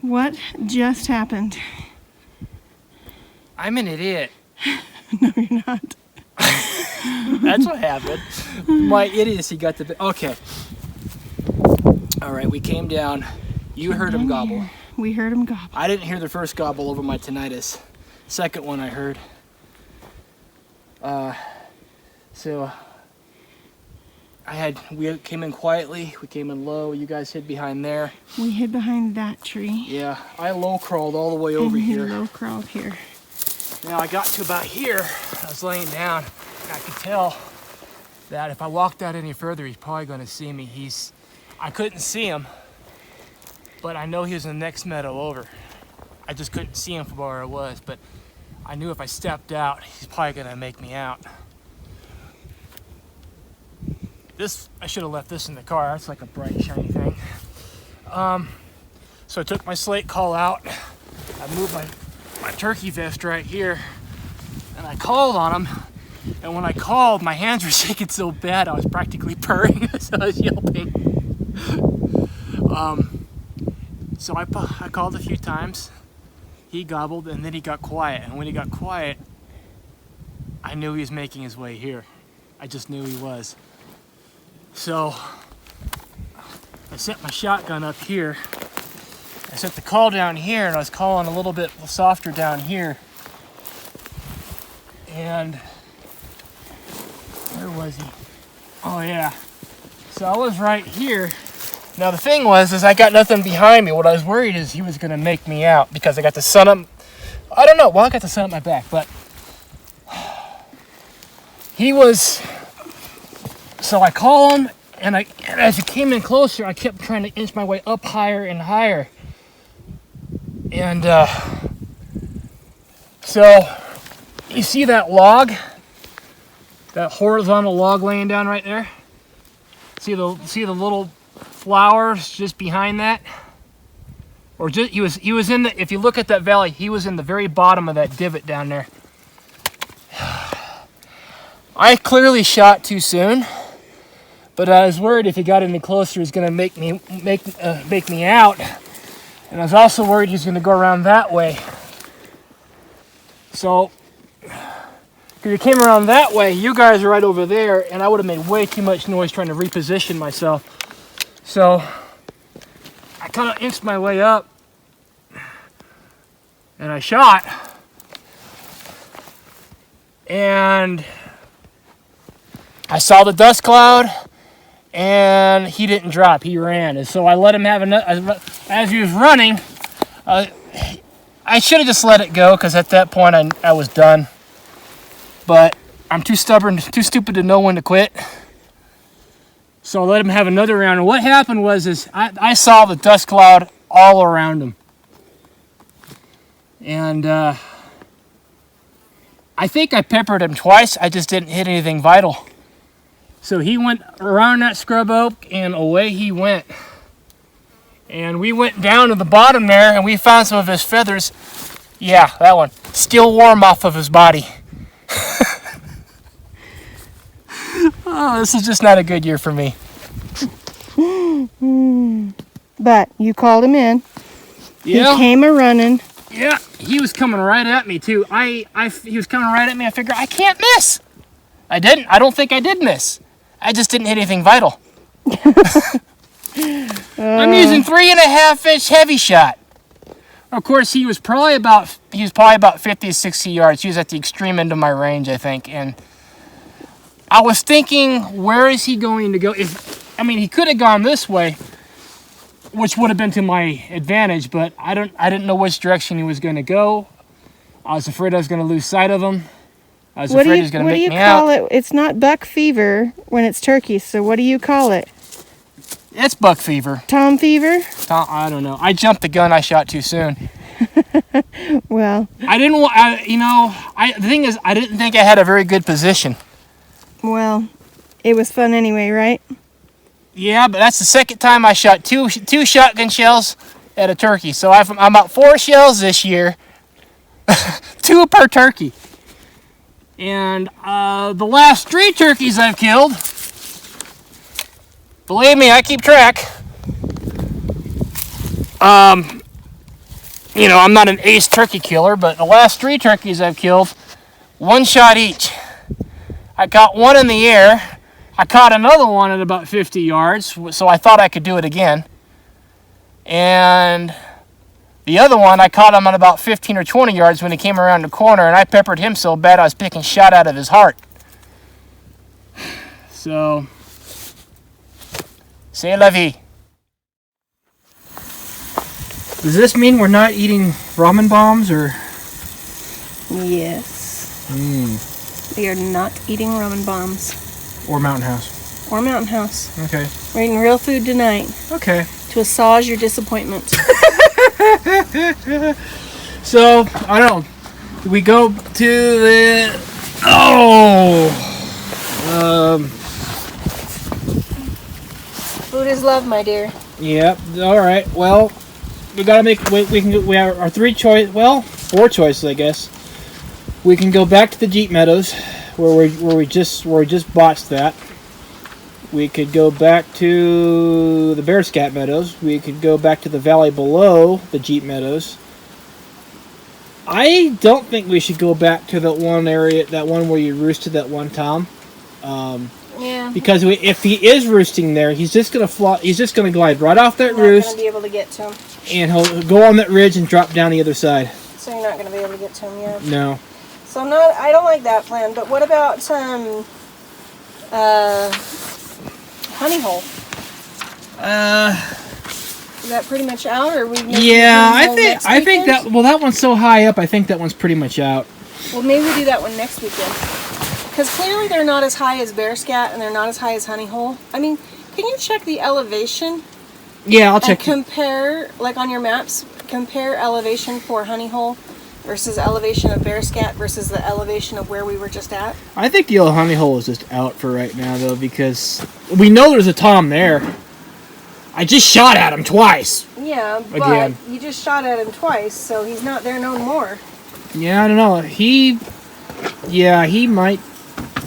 What just happened? I'm an idiot. No, you're not. That's what happened. My idiocy got the... Okay. All right, we came down. You heard him gobble. Here. We heard him gobble. I didn't hear the first gobble over my tinnitus. Second one I heard. So we came in quietly. We came in low. You guys hid behind there. We hid behind that tree. Yeah, I low crawled all the way over and here. He low crawled here. Now I got to about here. I was laying down. And I could tell that if I walked out any further, he's probably going to see me. I couldn't see him, but I know he was in the next meadow over. I just couldn't see him from where I was, but I knew if I stepped out, he's probably going to make me out. I should have left this in the car. That's like a bright, shiny thing. So I took my slate call out. I moved my turkey vest right here, and I called on him. And when I called, my hands were shaking so bad, I was practically purring as I was yelping. So I called a few times. He gobbled, and then he got quiet. And when he got quiet, I knew he was making his way here. I just knew he was. So I set my shotgun up here. I set the call down here, and I was calling a little bit softer down here. And where was he? Oh yeah. So I was right here. Now the thing was, I got nothing behind me. What I was worried is he was gonna make me out because I got the sun up. I don't know. Well, I got the sun up my back, but he was. So I call him, and as he came in closer, I kept trying to inch my way up higher and higher. And so you see that log, that horizontal log laying down right there? See the little flowers just behind that? Or just he was in the, if you look at that valley, he was in the very bottom of that divot down there. I clearly shot too soon, but I was worried if he got any closer, he was going to make me out. And I was also worried he was going to go around that way. So, if he came around that way, you guys are right over there, and I would have made way too much noise trying to reposition myself. So, I kind of inched my way up, and I shot. And I saw the dust cloud, and he didn't drop. He ran, and so I let him have another. As he was running, I should have just let it go because at that point I was done. But I'm too stubborn, too stupid to know when to quit. So I let him have another round. And what happened was I saw the dust cloud all around him, and I think I peppered him twice. I just didn't hit anything vital. So he went around that scrub oak, and away he went. And we went down to the bottom there, and we found some of his feathers. Yeah, that one. Still warm off of his body. Oh, this is just not a good year for me. But you called him in. Yeah. He came a-running. Yeah, he was coming right at me, too. He was coming right at me. I figured, I can't miss. I didn't. I don't think I did miss. I just didn't hit anything vital. I'm using 3.5-inch heavy shot. Of course, he was probably about 50 to 60 yards. He was at the extreme end of my range, I think. And I was thinking, where is he going to go? He could have gone this way, which would have been to my advantage, but I didn't know which direction he was going to go. I was afraid I was going to lose sight of him. I was afraid he was going to make me out. What do you call it? It's not buck fever when it's turkey, so what do you call it? It's buck fever. Tom fever? I don't know. I jumped the gun. I shot too soon. Well. I didn't want, the thing is, I didn't think I had a very good position. Well, it was fun anyway, right? Yeah, but that's the second time I shot two shotgun shells at a turkey. So I'm about 4 shells this year. 2 per turkey. And the last 3 turkeys I've killed, believe me, I keep track. you know, I'm not an ace turkey killer, but the last 3 turkeys I've killed, 1 shot each. I got one in the air. I caught another one at about 50 yards, so I thought I could do it again. And the other one, I caught him at about 15 or 20 yards when he came around the corner, and I peppered him so bad I was picking shot out of his heart. So, c'est la vie. Does this mean we're not eating ramen bombs, or? Yes. We are not eating ramen bombs. Or Mountain House. Or Mountain House. Okay. We're eating real food tonight. Okay. To assuage your disappointment. So, I don't know. We go to the... Oh! Food is love, my dear. Yep. All right. Well, we gotta make. We have our 4 choices, I guess. We can go back to the Jeep Meadows, where we just botched that. We could go back to the Bearscat Meadows. We could go back to the valley below the Jeep Meadows. I don't think we should go back to that one area, that one where you roosted that one Tom. Yeah. Because if he is roosting there, he's just gonna fly. He's just gonna glide right off that roost. You're not gonna be able to get to him. And he'll go on that ridge and drop down the other side. So you're not gonna be able to get to him yet. No. So I don't like that plan. But what about honey hole? Is that pretty much out, or we? Yeah, I think that. Well, that one's so high up. I think that one's pretty much out. Well, maybe we do that one next weekend. Because clearly they're not as high as Bearscat and they're not as high as Honey Hole. I mean, can you check the elevation? Yeah, I'll check. And compare, like on your maps, compare elevation for Honey Hole versus elevation of Bearscat versus the elevation of where we were just at. I think the old Honey Hole is just out for right now, though, because we know there's a Tom there. I just shot at him twice. Yeah, but you just shot at him twice, so he's not there no more. Yeah, I don't know. He might.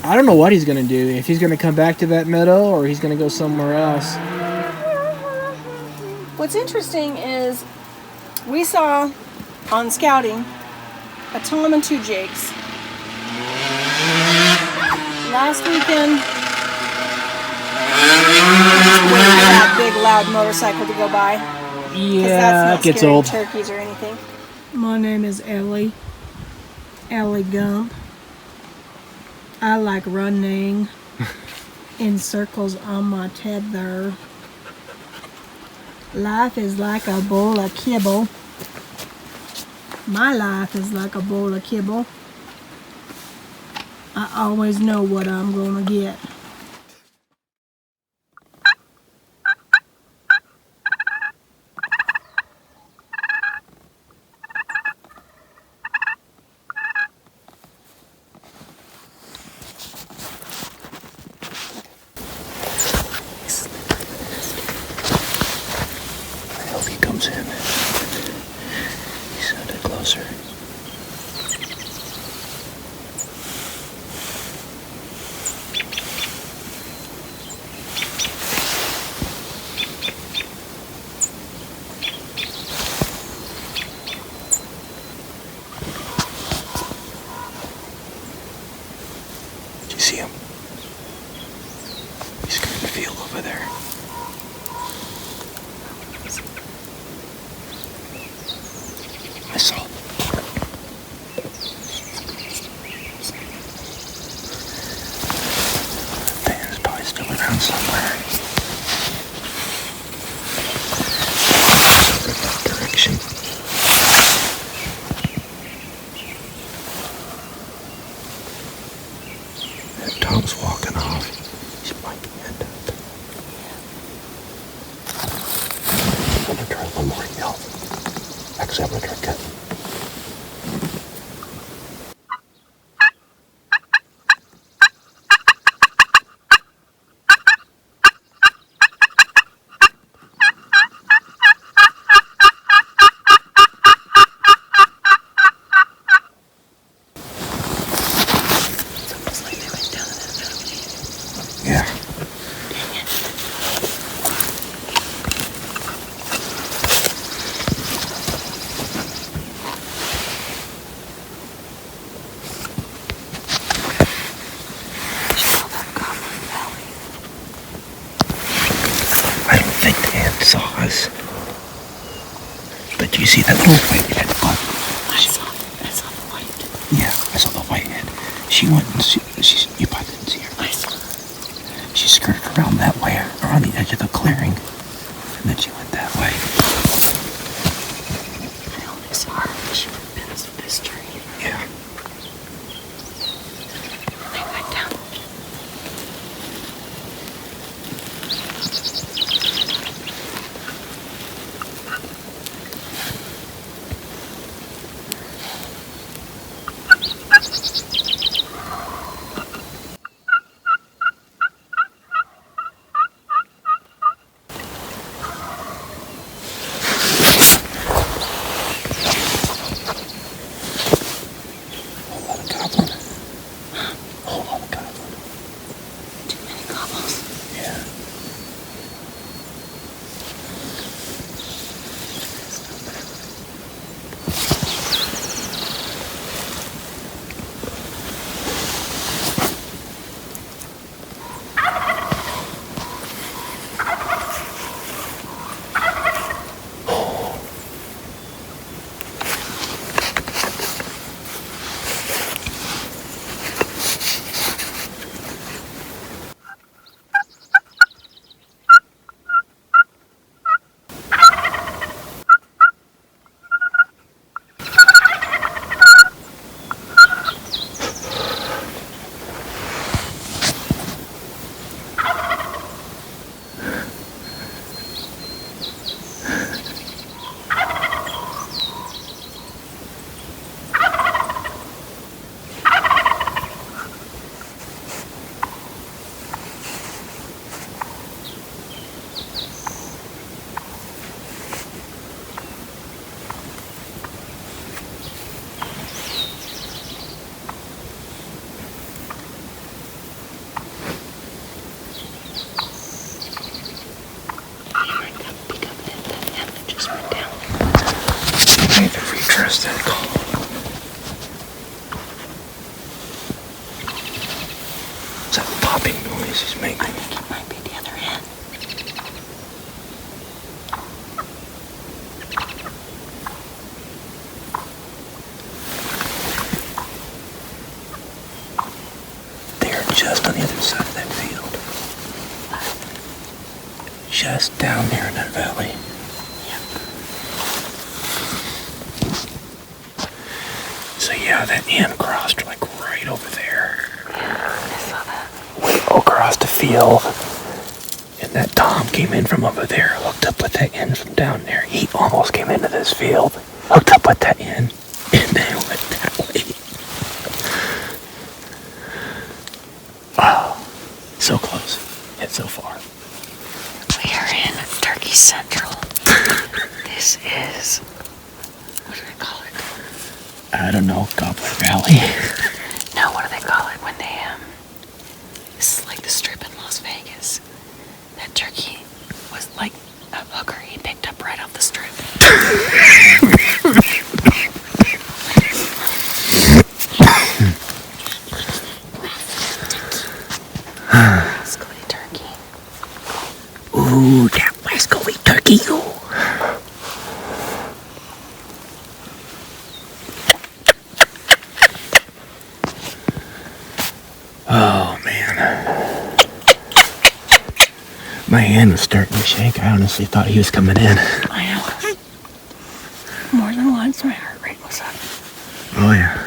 I don't know what he's going to do. If he's going to come back to that meadow or he's going to go somewhere else. What's interesting is we saw on scouting a Tom and 2 Jakes. Last weekend, wait for that big loud motorcycle to go by. Yeah, it gets old. Turkeys or anything. My name is Ellie Gump. I like running in circles on my tether. Life is like a bowl of kibble. My life is like a bowl of kibble. I always know what I'm gonna get. In. He sounded closer. Do you see him? He's going to the field over there. I saw. Van's probably still around somewhere. Go that direction. And Tom's walking off. He's might end up. I'm gonna try one more yell. Actually, I'm gonna try cutting. Yeah. But do you see that little white head? I saw the white. Yeah, I saw the white head. She went and you probably didn't see her. I saw her. She skirted around that way, around the edge of the clearing, and then she went that way. I only saw her when she went past this tree. Yeah. And they went down. Too many gobbles. Yeah. Trust that call. Is that popping noise he's making? I think it might be the other hen. They're just on the other side of that field. Just down there in that valley. So yeah, that hen crossed like right over there. Yeah, I saw that. Went across the field. And that Tom came in from over there, hooked up with that hen from down there. He almost came into this field, hooked up with that hen, and then went that way. Wow. So close, yet so far. We are in Turkey Central. This is, what do they call it? I don't know, Gobbler Valley. No, what do they call it when they, this is like the strip in Las Vegas. That turkey was like a hooker he picked up right off the strip. Rascally turkey. Ooh, that rascally turkey. Ooh. Oh, man. My hand was starting to shake. I honestly thought he was coming in. I know. More than once, my heart rate was up. Oh, yeah.